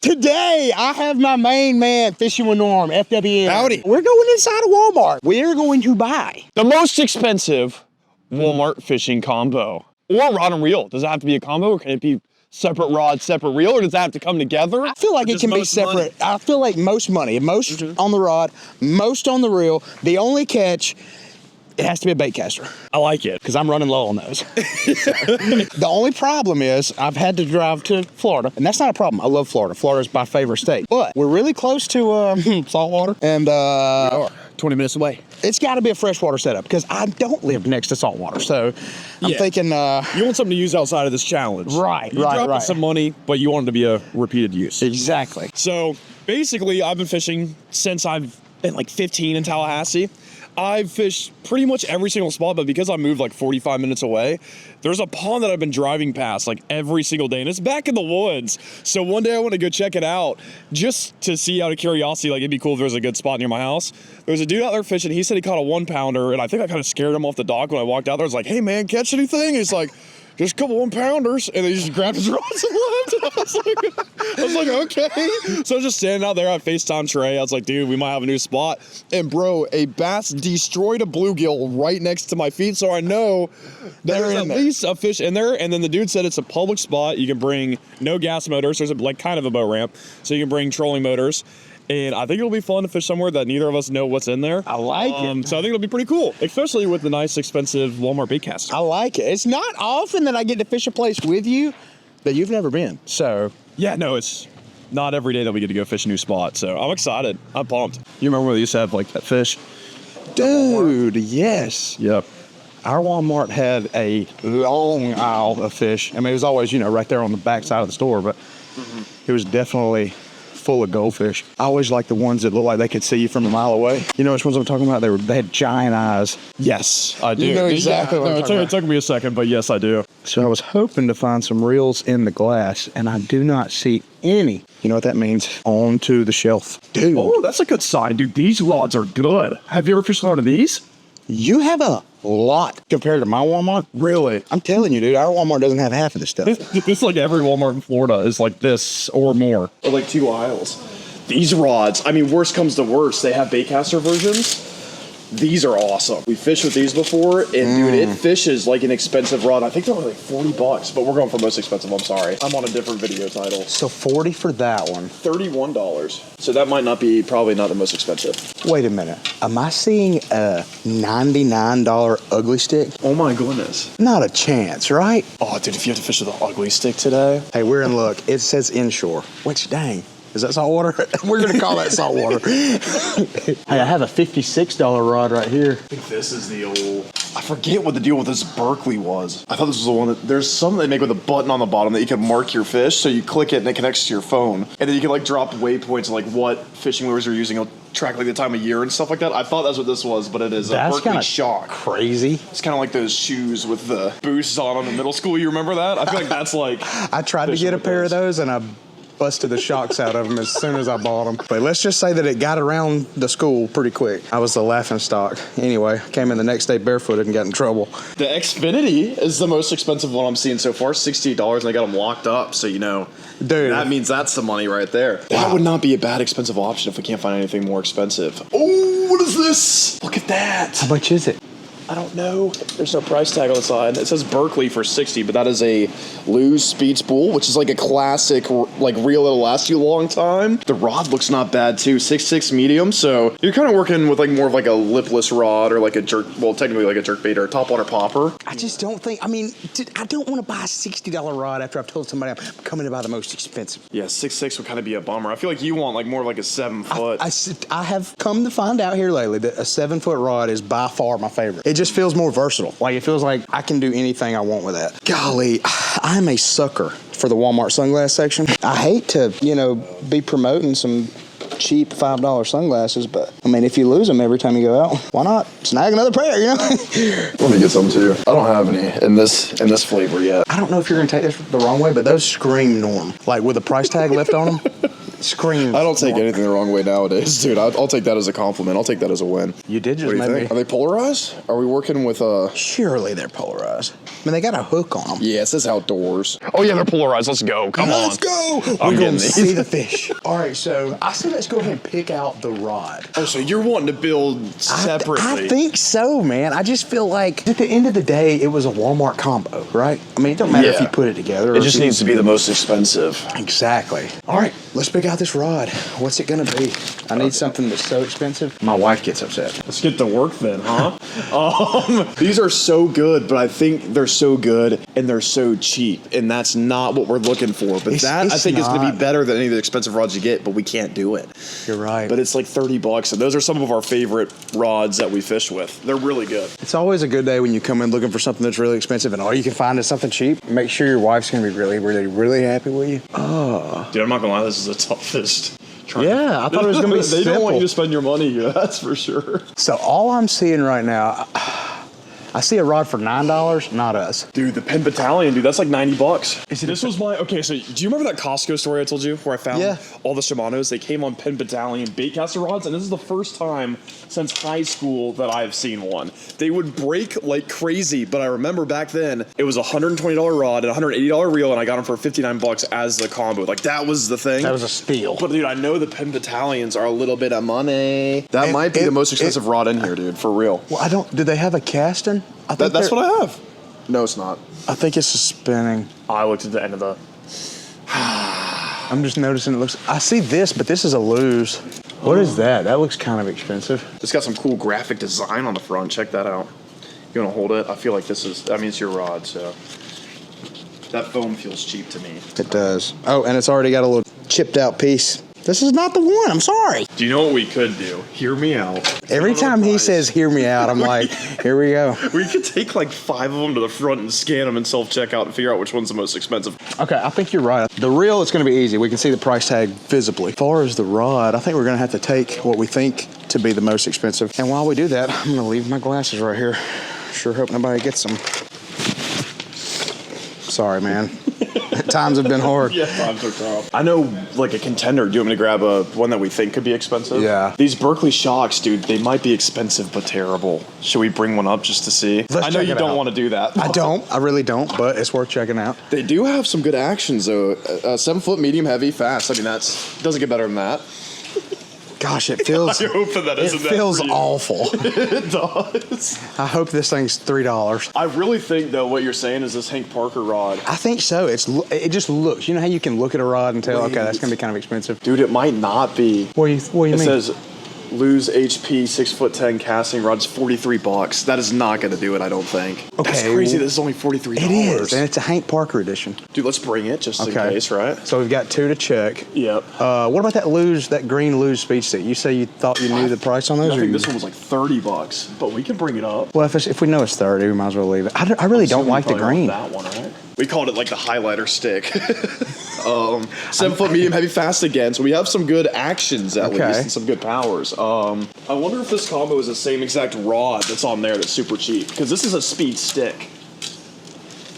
Today, I have my main man, Fishing with Norm, FWN. Howdy. We're going inside a Walmart. We're going to buy the most expensive Walmart fishing combo. Or rod and reel. Does it have to be a combo, or can it be separate rod, separate reel, or does that have to come together? I feel like it can be separate. Money? I feel like most money, most on the rod, most on the reel. The only catch, it has to be a baitcaster. I like it. Because I'm running low on those. The only problem is I've had to drive to Florida, and that's not a problem. I love Florida. Florida's my favorite state. But we're really close to saltwater, and we are 20 minutes away. It's got to be a freshwater setup because I don't live next to saltwater. So I'm thinking... you want something to use outside of this challenge. Right, You're dropping some money, but you want it to be a repeated use. Exactly. So basically, I've been fishing since I've been like 15 in Tallahassee. I've fished pretty much every single spot, but because I moved like 45 minutes away, there's a pond that I've been driving past like every single day, and it's back in the woods. So one day I want to go check it out just to see out of curiosity, like it'd be cool if there was a good spot near my house. There was a dude out there fishing. He said he caught a 1-pounder, and I think I kind of scared him off the dock when I walked out there. I was like, hey man, catch anything? And he's like, just a couple 1-pounders, and he just grabbed his rods and left. And I was like, okay. So I was just standing out there on FaceTime Trey. I was like, dude, we might have a new spot. And bro, a bass destroyed a bluegill right next to my feet, so I know there's at least a fish in there. And then the dude said it's a public spot. You can bring no gas motors. There's like kind of a boat ramp, so you can bring trolling motors. And I think it'll be fun to fish somewhere that neither of us know what's in there. I like it. So I think it'll be pretty cool, especially with the nice, expensive Walmart baitcaster. I like it. It's not often that I get to fish a place with you that you've never been. So yeah, no, it's not every day that we get to go fish a new spot. So I'm excited. I'm pumped. You remember when we used to have like that fish? Dude, yes. Yep. Our Walmart had a long aisle of fish. I mean, it was always, right there on the back side of the store, but it was definitely full of goldfish. I always like the ones that look like they could see you from a mile away. You know which ones I'm talking about? They had giant eyes. Yes, I do. You know exactly what I'm talking about. It took me a second, but yes, I do. So I was hoping to find some reels in the glass, and I do not see any. You know what that means? Onto the shelf. Dude. Oh, that's a good sign, dude. These rods are good. Have you ever fished one of these? You have a lot compared to my Walmart. Really? I'm telling you, dude, our Walmart doesn't have half of this stuff. This like every Walmart in Florida is like this or more. Or like 2 aisles. These rods, I mean, worst comes to worst, they have baitcaster versions. These are awesome. We fished with these before, and dude, it fishes like an expensive rod. I think they're only like $40, but we're going for most expensive. I'm sorry. I'm on a different video title. So 40 for that one. $31. So that might not be, probably not the most expensive. Wait a minute. Am I seeing a $99 ugly stick? Oh my goodness. Not a chance, right? Oh, dude, if you have to fish with an ugly stick today. Hey, we're in luck. It says inshore. Which, dang. Is that saltwater? We're going to call that saltwater. Hey, I have a $56 rod right here. I think this is the old... I forget what the deal with this Berkeley was. I thought this was the one that... There's some they make with a button on the bottom that you can mark your fish, so you click it and it connects to your phone. And then you can like drop waypoints of like what fishing lures you're using. It'll track like the time of year and stuff like that. I thought that's what this was, but it is a Berkeley Shock. Crazy. It's kind of like those shoes with the boosts on them in middle school. You remember that? I feel like that's like... I tried to get a pair of those and I busted the shocks out of them as soon as I bought them. But let's just say that it got around the school pretty quick. I was the laughing stock. Anyway, came in the next day barefooted and got in trouble. The Xfinity is the most expensive one I'm seeing so far, $68, and they got them locked up. So, dude, that means that's the money right there. That would not be a bad expensive option if we can't find anything more expensive. Oh, what is this? Look at that. How much is it? I don't know. There's no price tag on the side. It says Berkeley for $60, but that is a Lew's Speed Spool, which is like a classic, like reel that'll last you a long time. The rod looks not bad too, 6.6 medium. So you're kind of working with like more of like a lipless rod or like a jerk, well, technically like a jerkbait or a topwater popper. I just don't think, dude, I don't want to buy a $60 rod after I've told somebody I'm coming to buy the most expensive. Yeah, 6.6 would kind of be a bummer. I feel like you want like more of like a 7 foot. I have come to find out here lately that a 7 foot rod is by far my favorite. It just feels more versatile. Like it feels like I can do anything I want with that. Golly, I'm a sucker for the Walmart sunglass section. I hate to, be promoting some cheap $5 sunglasses, but if you lose them every time you go out, why not snag another pair, Let me get some too. I don't have any in this flavor yet. I don't know if you're gonna take this the wrong way, but those scream Norm. Like with a price tag left on them. Screams. I don't take anything the wrong way nowadays, dude. I'll take that as a compliment. I'll take that as a win. You did just What do you make think? me. Are they polarized? Are we working with Surely they're polarized. I mean, they got a hook on them. Yeah, it says outdoors. Oh yeah, they're polarized. Let's go. Come on. Let's go. I'm We're getting going to these. see the fish. All right, so I say let's go ahead and pick out the rod. Oh, so you're wanting to build separately? I think so, man. I just feel like at the end of the day, it was a Walmart combo, right? I mean, it don't matter if Yeah. you put it together. It just needs to be the most expensive. Exactly. All right, let's pick out this rod. What's it gonna be? I need something that's so expensive. My wife gets upset. Let's get to work then, huh? These are so good, but I think they're so good and they're so cheap, and that's not what we're looking for. But It's I think is going to not. be better than any of the expensive rods you get, but we can't do it. You're right. But it's like $30, and those are some of our favorite rods that we fish with. They're really good. It's always a good day when you come in looking for something that's really expensive and all you can find is something cheap. Make sure your wife's gonna be really, really, really happy with you. Dude, I'm not gonna lie. This is the toughest. Yeah, I thought it was gonna be They don't want you to simple. spend your money here. That's for sure. So all I'm seeing right now, I see a rod for $9, not us. Dude, the Penn Battalion, dude, that's like $90. This was my so do you remember that Costco story I told you where I found Yeah. all the Shimanos? They came on Penn Battalion Baitcaster rods, and this is the first time since high school that I've seen one. They would break like crazy, but I remember back then it was a $120 rod and a $180 reel, and I got them for $59 as the combo. Like that was the thing. That was a steal. But dude, I know the Penn Battalions are a little bit of money. That It- might be it- the most expensive rod in here, dude, for real. Well, I don't. Do they have a casting? I think That's they're- what I have. No, it's not. I think it's a spinning. I looked at the end of the. I'm just noticing it looks. I see this, but this is a lose. What is that? That looks kind of expensive. It's got some cool graphic design on the front. Check that out. You want to hold it? I feel like this is, I mean, it's your rod, so. That foam feels cheap to me. It does. Oh, and it's already got a little chipped out piece. This is not the one. I'm sorry. Do you know what we could do? Hear me out. Every time he says "hear me out," I'm like, "Here we go." We could take like 5 of them to the front and scan them in self-checkout and figure out which one's the most expensive. Okay, I think you're right. The reel, it's going to be easy. We can see the price tag visibly. As far as the rod, I think we're going to have to take what we think to be the most expensive. And while we do that, I'm going to leave my glasses right here. Sure hope nobody gets them. Sorry, man. Times have been hard. Yeah, times are tough. I know like a contender. Do you want me to grab one that we think could be expensive? Yeah. These Berkeley Shocks, dude, they might be expensive but terrible. Should we bring one up just to see? Let's I know check you it don't out. want to do that. I don't. I really don't, but it's worth checking out. They do have some good actions, though. 7-foot, medium, heavy, fast. I mean, doesn't get better than that. Gosh, it feels. You're hoping that It isn't that feels for you. awful. It does. I hope this thing's $3. I really think though what you're saying is this Hank Parker rod. I think so. It just looks. You know how you can look at a rod and tell, okay, that's gonna be kind of expensive. Dude, it might not be. What do you It mean? says lose HP 6'10" casting rod's $43. That is not going to do it, I don't think. That's Okay, crazy. well, This is only $43. It is, and it's a Hank Parker edition. Dude, let's bring it just in Okay. case, right? So we've got 2 to check. Yep. What about that green luge speed stick? You say you thought you knew the price on those? I or think you- this one was like $30, but we can bring it up. Well, if we know it's 30, we might as well leave it. I really don't Assuming like the probably green. That one, right? We called it like the highlighter stick. 7-foot medium heavy fast again, so we have some good actions at Okay. least and some good powers. I wonder if this combo is the same exact rod that's on there that's super cheap because this is a speed stick.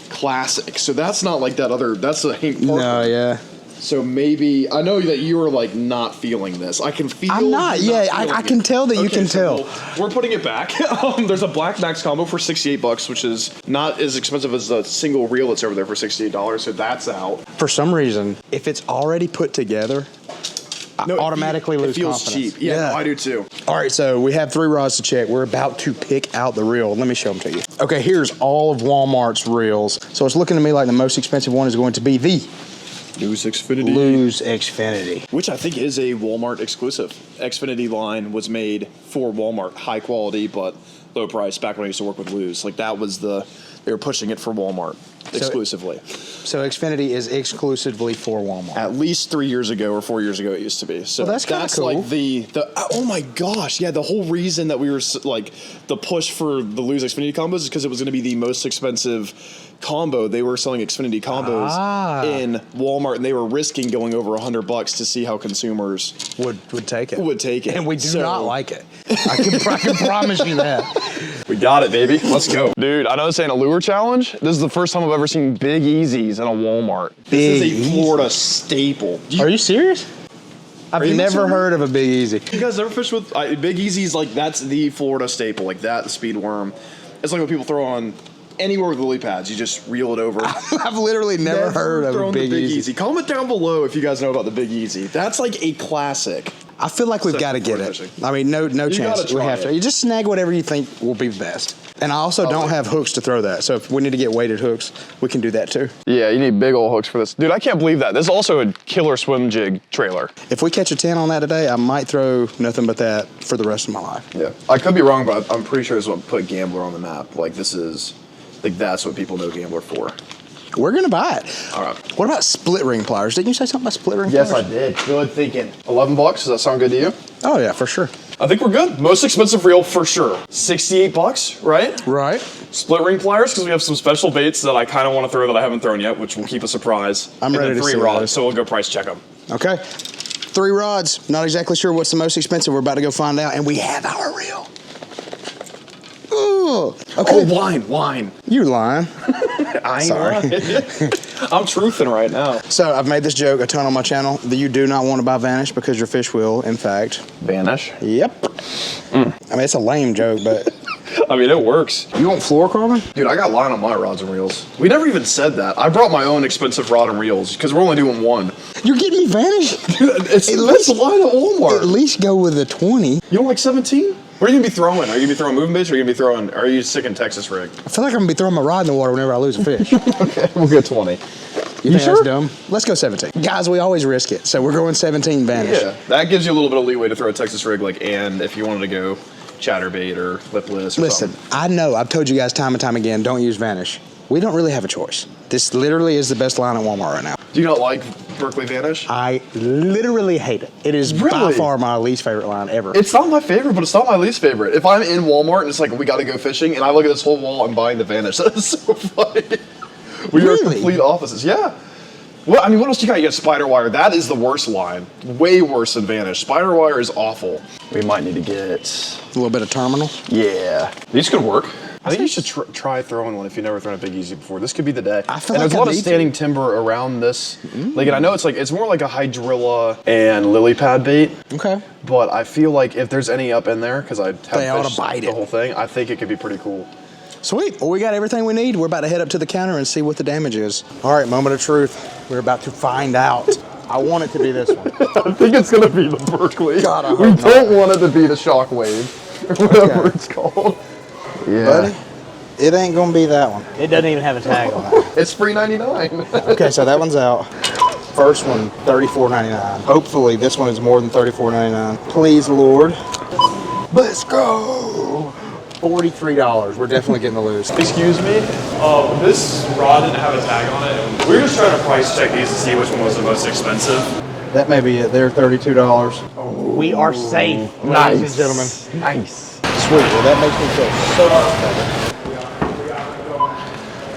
Classic. So that's not like that other. That's a Hank Parker. No, yeah. So maybe I know that you are like not feeling this. I can feel. I'm not. you Yeah, feeling I it. can tell that you can tell. We're putting it back. There's a Black Max combo for $68, which is not as expensive as the single reel that's over there for $68. So that's out. For some reason, if it's already put together, I automatically lose It feels confidence. cheap. Yeah, no, I do too. All right, so we have 3 rods to check. We're about to pick out the reel. Let me show them to you. Okay, here's all of Walmart's reels. So it's looking to me like the most expensive one is going to be the Lose Xfinity. Lose Xfinity. Which I think is a Walmart exclusive. Xfinity line was made for Walmart. High quality, but low price back when I used to work with Lose. Like that was they were pushing it for Walmart exclusively. So Xfinity is exclusively for Walmart. At least 3 years ago or 4 years ago it used to be. So Well, that's kinda cool. like the oh my gosh, yeah, the whole reason that we were like the push for the Lose Xfinity combos is because it was going to be the most expensive combo. They were selling Xfinity combos in Walmart and they were risking going over $100 to see how consumers Would take it. would take it. And we do So- not like it. I can promise you that. We got it, baby. Let's go. Dude, I know this ain't a lure challenge. This is the first time I've ever seen Big Easies in a Walmart. This is Big a Florida staple. Are you serious? I've you messing never with me? heard of a Big Easy. You guys ever fish with Big Easy's? Like that's the Florida staple. Like that, the speed worm. It's like what people throw on anywhere with lily pads. You just reel it over. I've literally never heard of a thrown Big the Big Easy. Easy. Comment down below if you guys know about the Big Easy. That's like a classic. I feel like we've got to get it. I mean, no chance. gotta We try have to. it. You just snag whatever you think will be best. And I also don't have hooks to throw that. So if we need to get weighted hooks, we can do that too. Yeah, you need big old hooks for this. Dude, I can't believe that. This is also a killer swim jig trailer. If we catch a 10 on that today, I might throw nothing but that for the rest of my life. Yeah, I could be wrong, but I'm pretty sure this is what put Gambler on the map. Like this is, like that's what people know Gambler for. We're going to buy it. All right. What about split ring pliers? Didn't you say something about split ring Yes, I pliers? did. Good thinking. $11. Does that sound good to you? Oh, yeah, for sure. I think we're good. Most expensive reel for sure. $68, right? Right. Split ring pliers, because we have some special baits that I kind of want to throw that I haven't thrown yet, which will keep a surprise. I'm ready and then to 3 see rods, those. so we'll go price check them. Okay. 3 rods. Not exactly sure what's the most expensive. We're about to go find out. And we have our reel. Ooh. Okay. Oh, wine. You lying. I ain't Sorry. lying. I'm truthing right now. So I've made this joke a ton on my channel that you do not want to buy Vanish because your fish will, in fact. Vanish. Yep. I mean, it's a lame joke, but I mean, it works. you want fluorocarbon? Dude, I got line on my rods and reels. We never even said that. I brought my own expensive rod and reels because we're only doing one. You're getting me Vanish? It's a line at Walmart. At least go with a 20. You don't like 17? What are you gonna be throwing? Are you gonna be throwing moving baits, or are you sticking Texas rig? I feel like I'm going to be throwing my rod in the water whenever I lose a fish. Okay, we'll get 20. You think sure? that's dumb? Let's go 17. Guys, we always risk it, so we're going 17 Vanish. Yeah, that gives you a little bit of leeway to throw a Texas rig, and if you wanted to go chatterbait or lipless or Listen, something. I know, I've told you guys time and time again, don't use Vanish. We don't really have a choice. This literally is the best line at Walmart right now. Do you not like Berkeley Vanish? I literally hate it. It is by Really? far my least favorite line ever. It's not my favorite, but it's not my least favorite. If I'm in Walmart and it's like, we gotta go fishing, and I look at this whole wall, I'm buying the Vanish. That is so funny. We are Really? complete opposites. Yeah. Well, I mean, what else you got? You got Spider Wire. That is the worst line. Way worse than Vanish. Spider Wire is awful. We might need to get... A little bit of terminal. Yeah. These could work. I think you should try throwing one if you've never thrown a Big Easy before. This could be the day. I feel and like there's a I lot of need to. standing timber around this. Like, and I know it's more like a hydrilla and lily pad bait. Okay. But I feel like if there's any up in there, because I have They ought to fished bite the it. whole thing, I think it could be pretty cool. Sweet. Well, we got everything we need. We're about to head up to the counter and see what the damage is. All right, moment of truth. We're about to find out. I want it to be this one. I think it's gonna be the Berkeley. God, I hope we not. don't want it to be the Shockwave, or whatever it's called. Yeah. Buddy, it ain't gonna be that one. It doesn't even have a tag on it. It's free 99. Okay, so that one's out. First one, $34.99. Hopefully this one is more than $34.99. Please, Lord. Let's go. $43. We're definitely getting the lose. Excuse me, this rod didn't have a tag on it. And we were just trying to price check these to see which one was the most expensive. That may be it. They're $32. We are safe, Nice. ladies and gentlemen. Nice. Sweet. Well, that makes me feel so much better.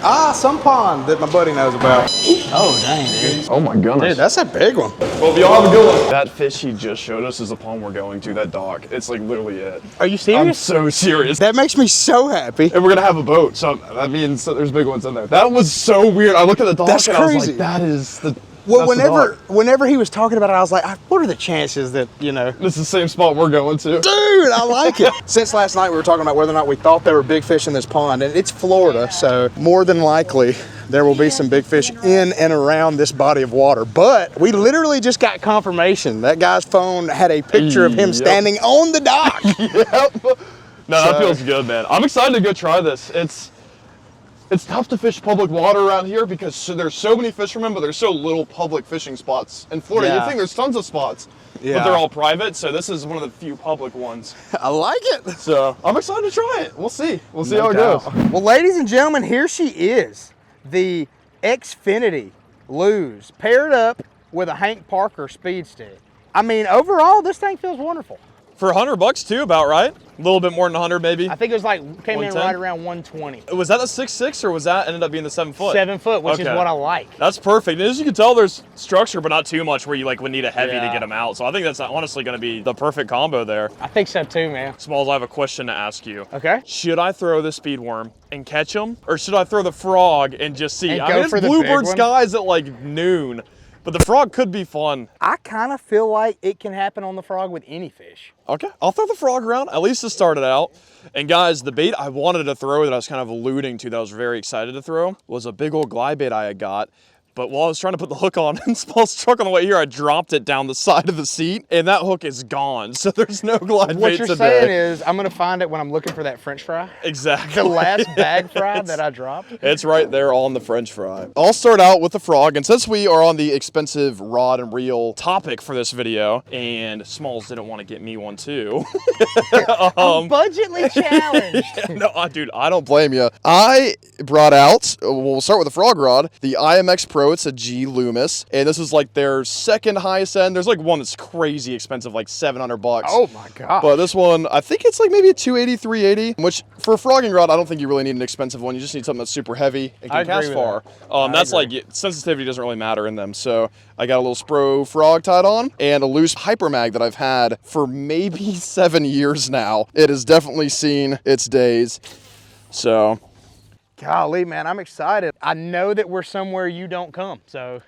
Ah, some pond that my buddy knows about. Oh, dang, dude. Oh my goodness. Dude, that's a big one. Well, y'all have a good one. That fish he just showed us is the pond we're going to, that dock. It's like literally it. Are you I'm serious? so serious. That makes me so happy. And we're gonna have a boat, so that means there's big ones in there. That was so weird. I looked at the dock That's and I was crazy. like, that is the. Well, that's the dock. whenever he was talking about it, I was like, what are the chances that, you know? This is the same spot we're going to. Dude, I like it. Since last night, we were talking about whether or not we thought there were big fish in this pond, and it's Florida, so more than likely there will be some big fish in and around this body of water. But we literally just got confirmation. That guy's phone had a picture of him Yep. standing on the dock. Yep. No, that So- feels good, man. I'm excited to go try this. It's tough to fish public water around here because there's so many fishermen, but there's so little public fishing spots. In Florida, Yeah. you think there's tons of spots, Yeah. but they're all private, so this is one of the few public ones. I like it. So I'm excited to try it. We'll see. We'll see No how it doubt. goes. Well, ladies and gentlemen, here she is. The Xfinity Lose paired up with a Hank Parker speed stick. I mean, overall, this thing feels wonderful. For $100 too, about right? A little bit more than 100 maybe. I think it was like, came in 110? right around 120. Was that the 6'6" or was that ended up being the 7 foot? 7 foot, which is Okay. what I like. That's perfect. And as you can tell, there's structure, but not too much where you like would need a heavy to Yeah. get them out. So I think that's honestly going to be the perfect combo there. I think so too, man. Smalls, I have a question to ask you. Okay. Should I throw the speed worm and catch him, or should I throw the frog and just see? And I go mean, it's for the big bluebird one? skies at like noon. But the frog could be fun. I kind of feel like it can happen on the frog with any fish. Okay, I'll throw the frog around, at least to start it out. And guys, the bait I wanted to throw that I was kind of alluding to that I was very excited to throw was a big old glide bait I had got. But while I was trying to put the hook on in Small's truck on the way here, I dropped it down the side of the seat, and that hook is gone. So there's no glide bait What you're today. saying is I'm going to find it when I'm looking for that French fry. Exactly. The last bag fry that I dropped. It's right there on the French fry. I'll start out with the frog, and since we are on the expensive rod and reel topic for this video, and Smalls didn't want to get me one too. I'm budgetly challenged. No, dude, I don't blame you. I brought out, we'll start with the frog rod, the IMX Pro. It's a G Loomis, and this is like their second highest end. There's like one that's crazy expensive, like $700. Oh my god! But this one, I think it's like maybe a 280, 380, which for a frogging rod, I don't think you really need an expensive one. You just need something that's super heavy and I can cast agree with far. that. That's like, sensitivity doesn't really matter in them. So I got a little Spro frog tied on and a loose hyper mag that I've had for maybe 7 years now. It has definitely seen its days. So Golly, man, I'm excited. I know that we're somewhere you don't come, so.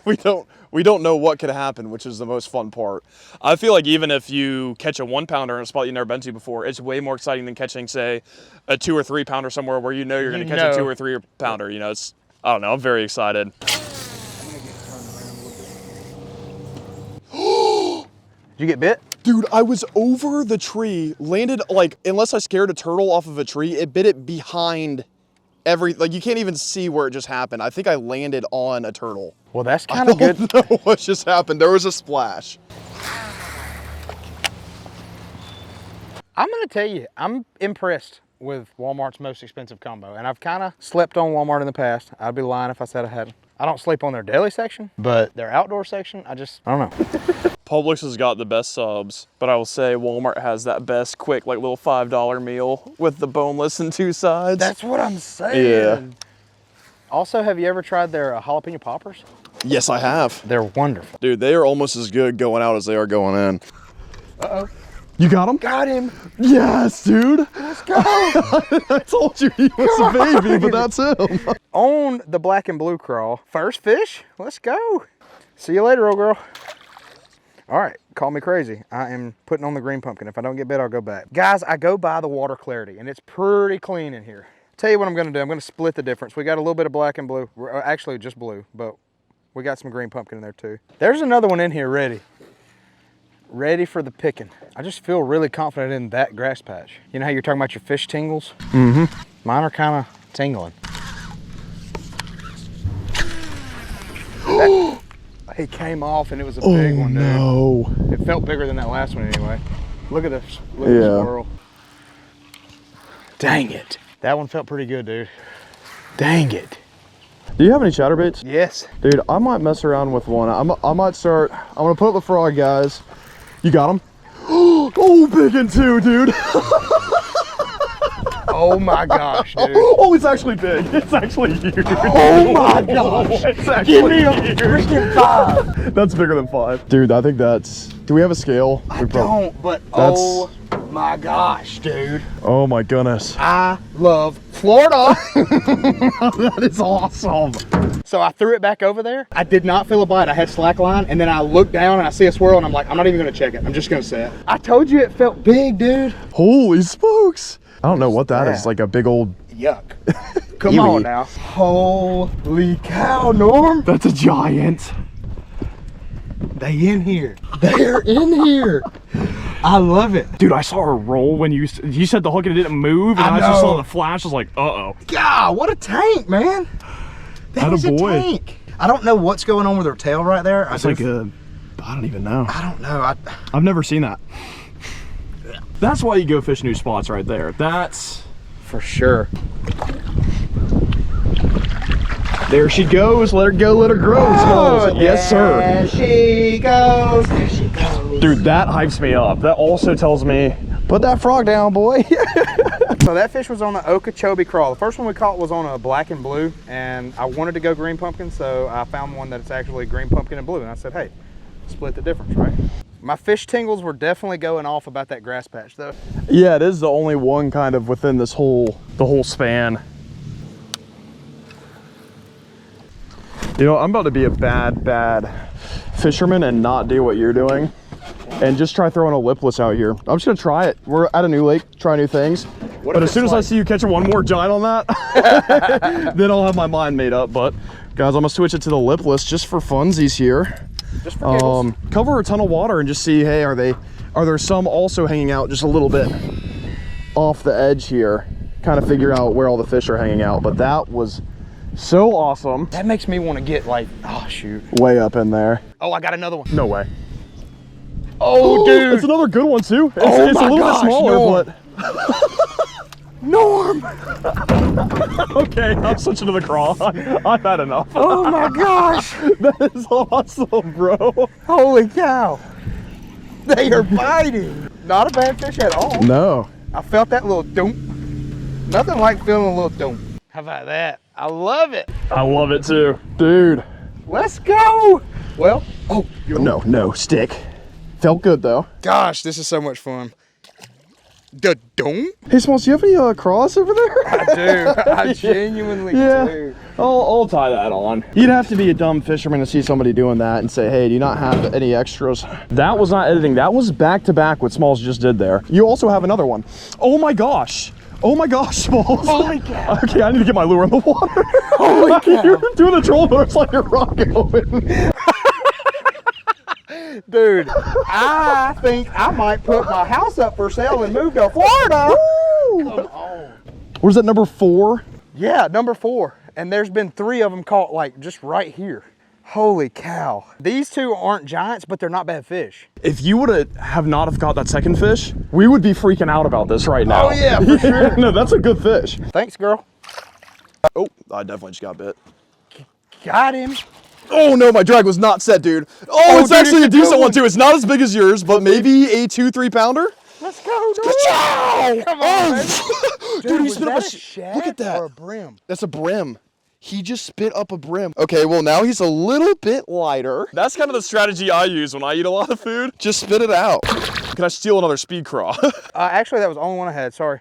we don't know what could happen, which is the most fun part. I feel like even if you catch a 1 pounder in a spot you've never been to before, it's way more exciting than catching, say, a 2 or 3 pounder somewhere where you know you're going to catch a 2 or 3 pounder. You know, it's, I don't know, I'm very excited. Did you get bit? Dude, I was over the tree, landed, like, unless I scared a turtle off of a tree, it bit it behind like, you can't even see where it just happened. I think I landed on a turtle. Well, that's kind of good. I don't know what just happened. There was a splash. I'm gonna tell you, I'm impressed with Walmart's most expensive combo, and I've kind of slept on Walmart in the past. I'd be lying if I said I hadn't. I don't sleep on their deli section, but their outdoor section, I don't know. Publix has got the best subs, but I will say Walmart has that best quick, like, little $5 meal with the boneless and 2 sides. That's what I'm saying. Yeah. Also, have you ever tried their jalapeno poppers? Yes, I have. They're wonderful. Dude, they are almost as good going out as they are going in. Uh-oh. You got him? Got him. Yes, dude. Let's go. I told you he was a baby, but that's him. On the black and blue crawl, first fish, let's go. See you later, old girl. All right, call me crazy. I am putting on the green pumpkin. If I don't get bit, I'll go back. Guys, I go by the water clarity, and it's pretty clean in here. Tell you what I'm gonna do. I'm gonna split the difference. We got a little bit of black and blue. Actually, just blue, but we got some green pumpkin in there too. There's another one in here ready. Ready for the picking. I just feel really confident in that grass patch. You know how you're talking about your fish tingles? Mm-hmm. Mine are kind of tingling. He came off and it was a big one, dude. No. It felt bigger than that last one anyway. Look at this, look at the squirrel. Dang it. That one felt pretty good, dude. Dang it. Do you have any chatterbaits? Yes. Dude, I might mess around with one. I might start, I'm gonna put up the frog, guys. You got him? Oh, big and 2, dude. Oh my gosh, dude. Oh, it's actually big. It's actually huge. Oh my gosh. It's actually Give me a freaking 5. That's bigger than 5. Dude, I think that's, do we have a scale? I don't, but oh my gosh, dude. Oh my goodness. I love Florida. That is awesome. So I threw it back over there. I did not feel a bite. I had slack line, and then I looked down and I see a swirl, and I'm like, I'm not even gonna check it. I'm just gonna set. I told you it felt big, dude. Holy smokes. I don't know what that is. Like a big old, Yuck. Come on now. Holy cow, Norm. that's a giant. They in here. They're in here. I love it. Dude, I saw her roll when you said the hook and it didn't move, and I just saw the flash. I was like, uh-oh. God, what a tank, man. That is a tank. I don't know what's going on with her tail right there. It's like a, I don't even know. I don't know. I've never seen that. That's why you go fish new spots right there. That's for sure. There she goes. Let her go, let her grow. Oh, yes, sir. There she goes. There she goes. Dude, that hypes me up. That also tells me, put that frog down, boy. So that fish was on the Okeechobee crawl. The first one we caught was on a black and blue, and I wanted to go green pumpkin, so I found one that's actually green pumpkin and blue, and I said, hey, split the difference, right? My fish tingles were definitely going off about that grass patch, though. Yeah, it is the only one kind of within this the whole span. You know, I'm about to be a bad fisherman and not do what you're doing and just try throwing a lipless out here. I'm just gonna try it. We're at a new lake, try new things. But as soon as I see you catching one more giant on that, then I'll have my mind made up. But guys, I'm gonna switch it to the lipless just for funsies here. Just for giggles. Cover a ton of water and just see, hey, are there some also hanging out just a little bit off the edge here? Kind of figure out where all the fish are hanging out. But that was so awesome. That makes me want to get like, oh shoot. Way up in there. Oh, I got another one. No way. Oh, dude. It's another good one too. It's, Oh it's a my little gosh, bit smaller, Norm. but Norm. okay, I'm switching to the crawl. I've had enough. Oh my gosh. That is awesome, bro. Holy cow. They are biting. Not a bad fish at all. No. I felt that little doom. Nothing like feeling a little doom. How about that? I love it. I love it too. Dude. Let's go. Well, oh. No, stick. Felt good though. Gosh, this is so much fun. The doom? Hey, Smalls, do you have any cross over there? I do. I genuinely do. I'll tie that on. You'd have to be a dumb fisherman to see somebody doing that and say, hey, do you not have any extras? That was not editing. That was back to back what Smalls just did there. You also have another one. Oh my gosh. Oh my gosh, Smalls. Holy cow. Okay, I need to get my lure in the water. Holy cow. You're doing a troll motor, it's like you're rocking open. Dude, I think I might put my house up for sale and move to Florida. Woo! Come on. Where's that, number 4? Yeah, number 4. And there's been 3 of them caught like just right here. Holy cow. These 2 aren't giants, but they're not bad fish. If you would have not have caught that second fish, we would be freaking out about this right now. Oh yeah, for sure. No, that's a good fish. Thanks, girl. Oh, I definitely just got bit. Got him. Oh no, my drag was not set, dude. Oh, it's dude, actually a it's a good decent one one. too. It's not as big as yours, but maybe a 2-3 pounder. Let's go, dude. Come on, baby. Dude, he was spit up that a shad look at that. or a brim? That's a brim. He just spit up a brim. Okay, well now he's a little bit lighter. That's kind of the strategy I use when I eat a lot of food. Just spit it out. Can I steal another speed craw? Actually, that was the only one I had. Sorry.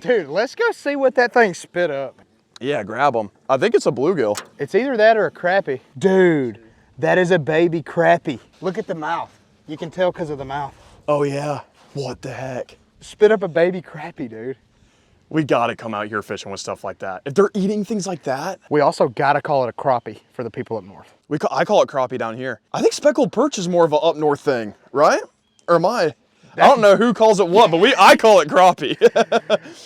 Dude, let's go see what that thing spit up. Yeah, grab him. I think it's a bluegill. It's either that or a crappie. Dude, that is a baby crappie. Look at the mouth. You can tell because of the mouth. Oh yeah. What the heck? Spit up a baby crappie, dude. We gotta come out here fishing with stuff like that. If they're eating things like that. We also gotta call it a crappie for the people up north. I call it crappie down here. I think speckled perch is more of an up north thing, right? Or am I? I don't know who calls it what, but I call it crappie.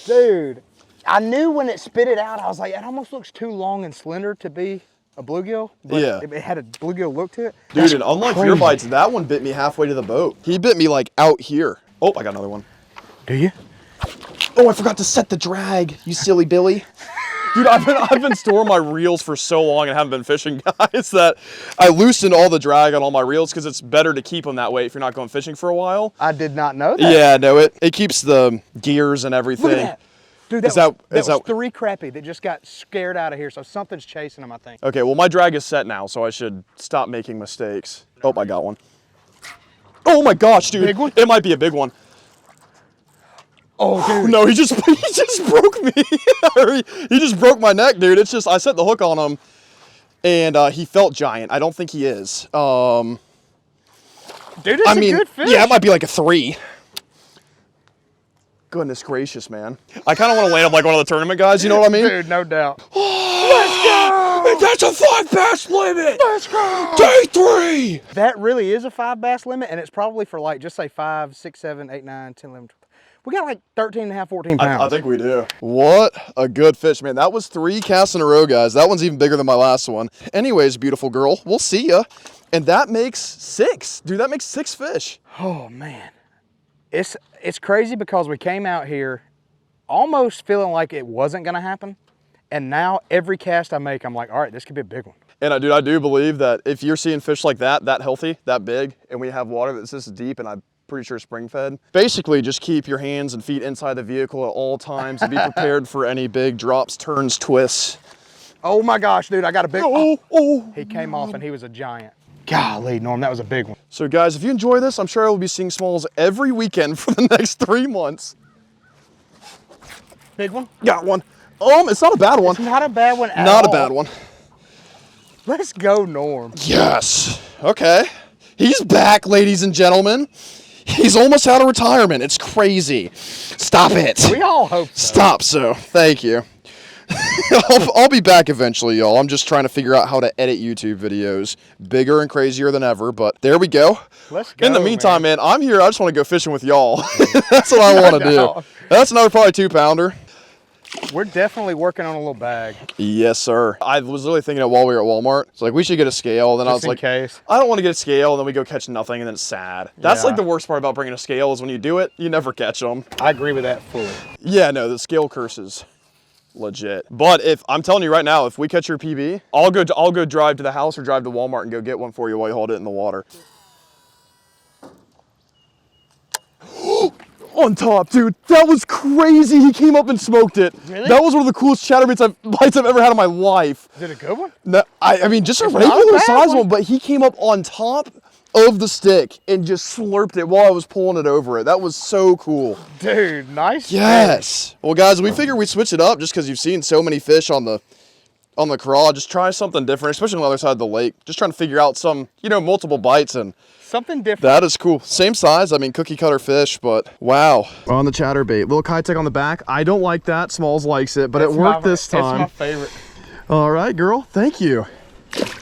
Dude, I knew when it spit it out, I was like, it almost looks too long and slender to be a bluegill. But Yeah. it had a bluegill look to it. Dude, and unlike your bites, that one bit me halfway to the boat. He bit me like out here. Oh, I got another one. Do you? Oh, I forgot to set the drag, you silly Billy. Dude, I've been storing my reels for so long and haven't been fishing, guys, that I loosened all the drag on all my reels because it's better to keep them that way if you're not going fishing for a while. I did not know that. Yeah, no, it keeps the gears and everything. Look at that. Dude, that Is that- was 3 is crappie that just got scared out of here, so something's chasing them, I think. Okay, well, my drag is set now, so I should stop making mistakes. Oh, I got one. Oh my gosh, dude. Big one? It might be a big one. Oh, dude. No, he just broke me. He just broke my neck, dude. It's just, I set the hook on him, and he felt giant. I don't think he is. Dude, it's a good fish. Yeah, it might be like a 3. Goodness gracious, man. I kind of want to land up like one of the tournament guys, you know what I mean? Dude, no doubt. Let's go! That's a 5 bass limit! Let's go! Day 3! That really is a 5 bass limit, and it's probably for like, just say 5, 6, 7, 8, 9, 10, 11, 12. We got like 13 and a half, 14 pounds. I think we do. What a good fish, man. That was 3 casts in a row, guys. That one's even bigger than my last one. Anyways, beautiful girl, we'll see ya. And that makes 6. Dude, that makes 6 fish. Oh, man. It's crazy because we came out here almost feeling like it wasn't going to happen. And now every cast I make, I'm like, all right, this could be a big one. And I do believe that if you're seeing fish like that healthy, that big, and we have water that's this deep, and I'm pretty sure spring fed, basically just keep your hands and feet inside the vehicle at all times and be prepared for any big drops, turns, twists. Oh my gosh, dude, I got a big Oh. He came off and he was a giant. Golly, Norm, that was a big one. So guys, if you enjoy this, I'm sure I will be seeing smalls every weekend for the next 3 months. Big one? Got one. It's not a bad one. It's not a bad one at all. Not a bad one. Let's go, Norm. Yes. Okay. He's back, ladies and gentlemen. He's almost out of retirement. It's crazy. Stop it. We all hope so. Stop so. Thank you. I'll be back eventually, y'all. I'm just trying to figure out how to edit YouTube videos. Bigger and crazier than ever, but there we go. Let's go, In the meantime, man, I'm here. I just want to go fishing with y'all. That's what I want to do. That's another probably 2-pounder. We're definitely working on a little bag. Yes, sir. I was really thinking it while we were at Walmart. It's like, we should get a scale. Then I was like, case. I don't want to get a scale, and then we go catch nothing, and then it's sad. That's Yeah. like the worst part about bringing a scale is when you do it, you never catch them. I agree with that fully. Yeah, no, the scale curse is legit. But if I'm telling you right now, if we catch your PB, I'll go drive to the house or drive to Walmart and go get one for you while you hold it in the water. On top, dude. That was crazy. He came up and smoked it. Really? That was one of the coolest chatterbaits I've ever had in my life. Is it a good one? No, I mean, just a It's not a regular bad size one. one, but he came up on top of the stick and just slurped it while I was pulling it over it. That was so cool. Dude, nice. Yes. Well, guys, we figured we'd switch it up just because you've seen so many fish on the crawl. Just try something different, especially on the other side of the lake. Just trying to figure out some, multiple bites, and Something different. that is cool. Same size, I mean, cookie cutter fish, but wow. On the chatterbait, little Kitech on the back. I don't like that. Smalls likes it, but it worked this time. It's my favorite. All right, girl. Thank you.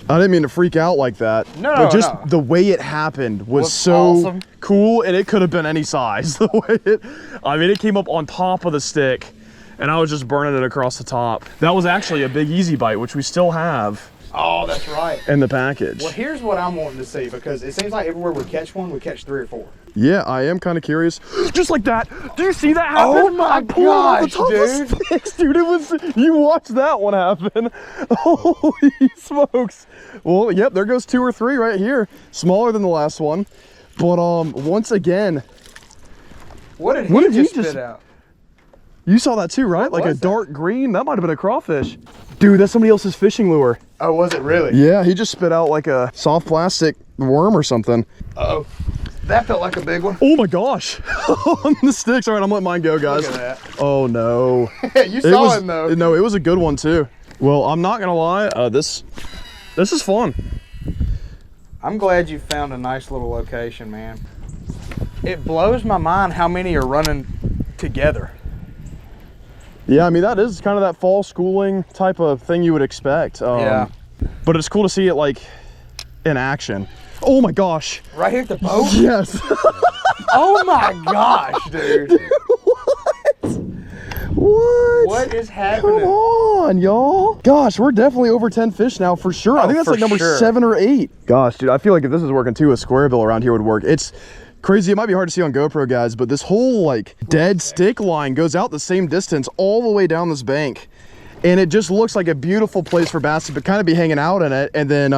I didn't mean to freak out like that. No, but just no. the way it happened was so awesome. cool, and it could have been any size. The way it came up on top of the stick, and I was just burning it across the top. That was actually a big easy bite, which we still have Oh, that's right. in the package. Well, here's what I'm wanting to see, because it seems like everywhere we catch one, we catch 3 or 4. Yeah, I am kind of curious. Just like that. Do you see that happen? Oh my I pulled it off the gosh, top of the sticks, dude. It was, you watched that one happen. Holy smokes. Well, yep, there goes 2 or 3 right here. Smaller than the last one. But once again, What did What he did he just just- spit out? you saw that too, right? Like a was that? dark green. That might have been a crawfish. Dude, that's somebody else's fishing lure. Oh, was it really? Yeah, he just spit out like a soft plastic worm or something. Uh-oh. That felt like a big one. Oh my gosh. On the sticks. All right, I'm letting mine go, guys. Look at Oh no. You saw him, though. No, it was a good one too. Well, I'm not gonna lie. This is fun. I'm glad you found a nice little location, man. It blows my mind how many are running together. Yeah, I mean that is kind of that fall schooling type of thing you would expect. Yeah. But it's cool to see it like in action. Oh my gosh. Right here at the boat? Yes. Oh my gosh, dude. What? What is Come happening? on, y'all. Gosh, we're definitely over 10 fish now for sure. I Oh, think that's for like number sure. 7 or 8. Gosh, dude, I feel like if this is working too, a square bill around here would work. It's crazy. It might be hard to see on GoPro, guys, but this whole like dead stick line goes out the same distance all the way down this bank. And it just looks like a beautiful place for bass to kind of be hanging out in it, and then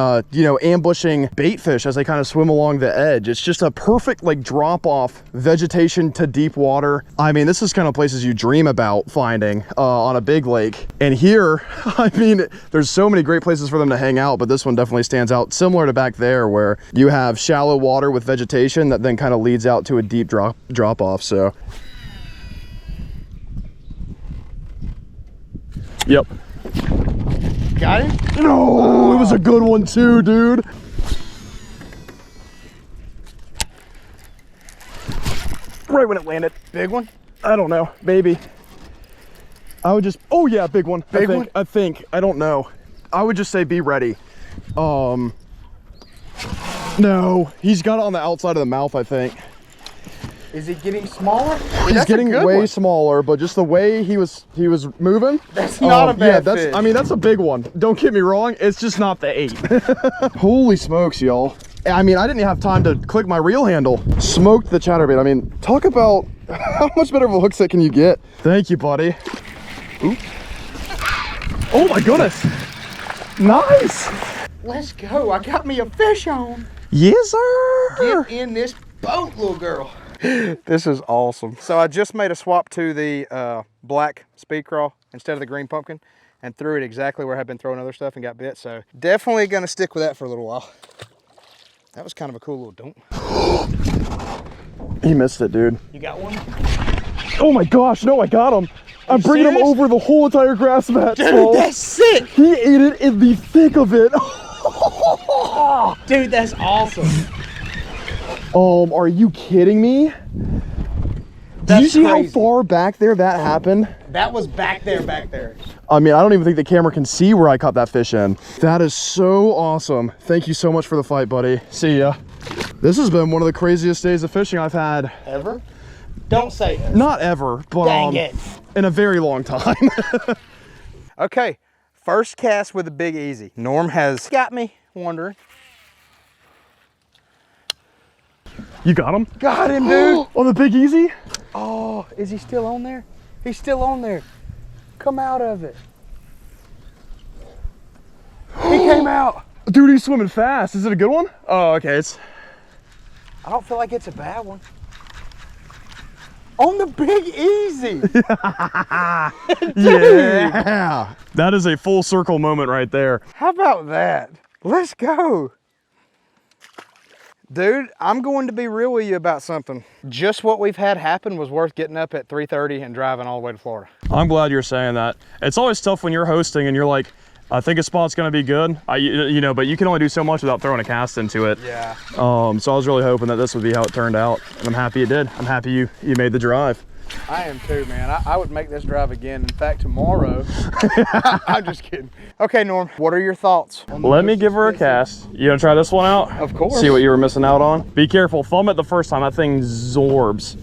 ambushing bait fish as they kind of swim along the edge. It's just a perfect like drop off vegetation to deep water. I mean, this is kind of places you dream about finding on a big lake. And here, I mean, there's so many great places for them to hang out, but this one definitely stands out, similar to back there where you have shallow water with vegetation that then kind of leads out to a deep drop off. So yep. Got it? No, it was a good one too, dude. Right when it landed. Big one? I don't know, maybe. I would just, oh yeah, big one. Big one? I think, I don't know. I would just say be ready. No, he's got it on the outside of the mouth, I think. Is he getting smaller? He's getting way smaller, but just the way he was moving. That's not a bad yeah, fish. I mean, that's a big one. Don't get me wrong. It's just not the 8. Holy smokes, y'all. I mean, I didn't even have time to click my reel handle. Smoked the chatterbait. I mean, talk about how much better of a hook set can you get? Thank you, buddy. Oop. Oh my goodness. Nice. Let's go. I got me a fish on. Yes, sir. Get in this boat, little girl. This is awesome. So I just made a swap to the black speed crawl instead of the green pumpkin and threw it exactly where I've been throwing other stuff and got bit. So definitely gonna stick with that for a little while. That was kind of a cool little dunk. He missed it, dude. You got one? Oh my gosh, no, I got him. I'm bringing him serious? over the whole entire grass mat. Dude, that's sick. He ate it in the thick of it. Dude, that's awesome. Are you kidding me? That's Did you see crazy. how far back there that happened? That was back there. I mean, I don't even think the camera can see where I caught that fish in. That is so awesome. Thank you so much for the fight, buddy. See ya. This has been one of the craziest days of fishing I've had. Ever? Don't say that. Not ever, but Dang it. in a very long time. Okay, first cast with a Big Easy. Norm has got me wondering. You got him? Got him, dude. On the Big Easy? Oh, is he still on there? He's still on there. Come out of it. He came out. Dude, he's swimming fast. Is it a good one? Oh, okay. I don't feel like it's a bad one. On the Big Easy. Yeah. That is a full circle moment right there. How about that? Let's go. Dude, I'm going to be real with you about something. Just what we've had happen was worth getting up at 3:30 and driving all the way to Florida. I'm glad you're saying that. It's always tough when you're hosting and you're like, I think a spot's gonna be good. You know, but you can only do so much without throwing a cast into it. Yeah. So I was really hoping that this would be how it turned out. And I'm happy it did. I'm happy you made the drive. I am too, man. I would make this drive again. In fact, tomorrow. I'm just kidding. Okay, Norm, what are your thoughts? Let me give her a cast. You gonna try this one out? Of course. See what you were missing out on? Be careful, thumb it the first time. That thing zorbs.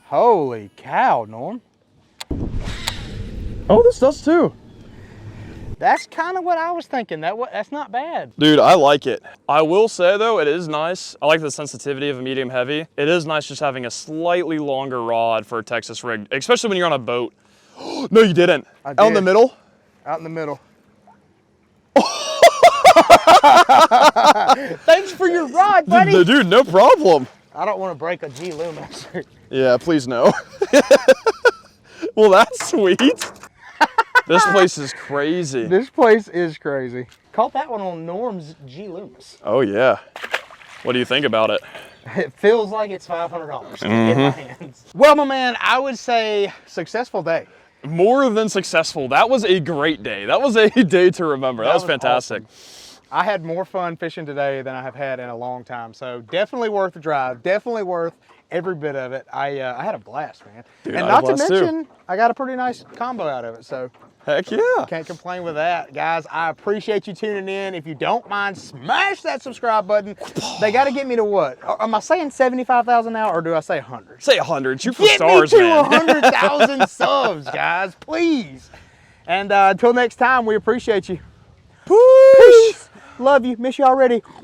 Holy cow, Norm. Oh, this does too. That's kind of what I was thinking. That's not bad. Dude, I like it. I will say though, it is nice. I like the sensitivity of a medium heavy. It is nice just having a slightly longer rod for a Texas rig, especially when you're on a boat. No, you didn't. I Out in the did. middle? Out in the middle. Thanks for your rod, buddy. Dude, no problem. I don't want to break a G Loomis. Yeah, please no. Well, that's sweet. This place is crazy. This place is crazy. Caught that one on Norm's G Loomis. Oh yeah. What do you think about it? It feels like it's $500 in my hands. Well, my man, I would say successful day. More than successful. That was a great day. That was a day to remember. That was fantastic. Awesome. I had more fun fishing today than I have had in a long time. So definitely worth the drive. Definitely worth every bit of it. I had a blast, man. Dude, and I had not a to blast, too. mention, I got a pretty nice combo out of it. So Heck yeah. can't complain with that. Guys, I appreciate you tuning in. If you don't mind, smash that subscribe button. They got to get me to what? Am I saying 75,000 now, or do I say 100? Say 100. Shoot for Get stars, me to man. 100,000 subs, guys, please. And until next time, we appreciate you. Peace. Love you. Miss you already.